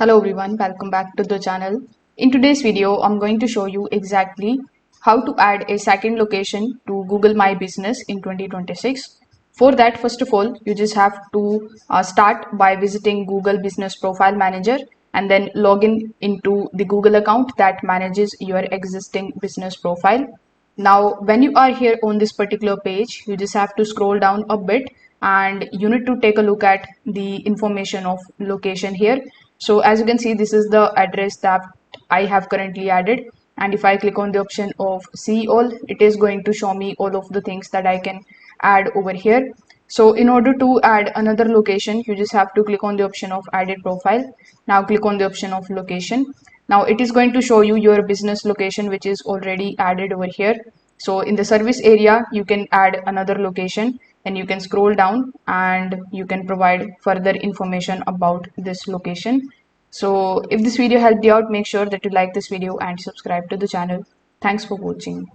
Hello everyone, welcome back to the channel. In today's video, I'm going to show you exactly how to add a second location to Google My Business in 2026. For that, first of all, you just have to start by visiting Google Business Profile Manager and then log in into the Google account that manages your existing business profile. Now, when you are here on this particular page, you just have to scroll down a bit and you need to take a look at the information of location here. So as you can see, this is the address that I have currently added. And if I click on the option of see all, it is going to show me all of the things that I can add over here. So in order to add another location, you just have to click on the option of added profile. Now click on the option of location. Now it is going to show you your business location, which is already added over here. So in the service area, you can add another location and you can scroll down and you can provide further information about this location. So if this video helped you out, make sure that you like this video and subscribe to the channel. Thanks for watching.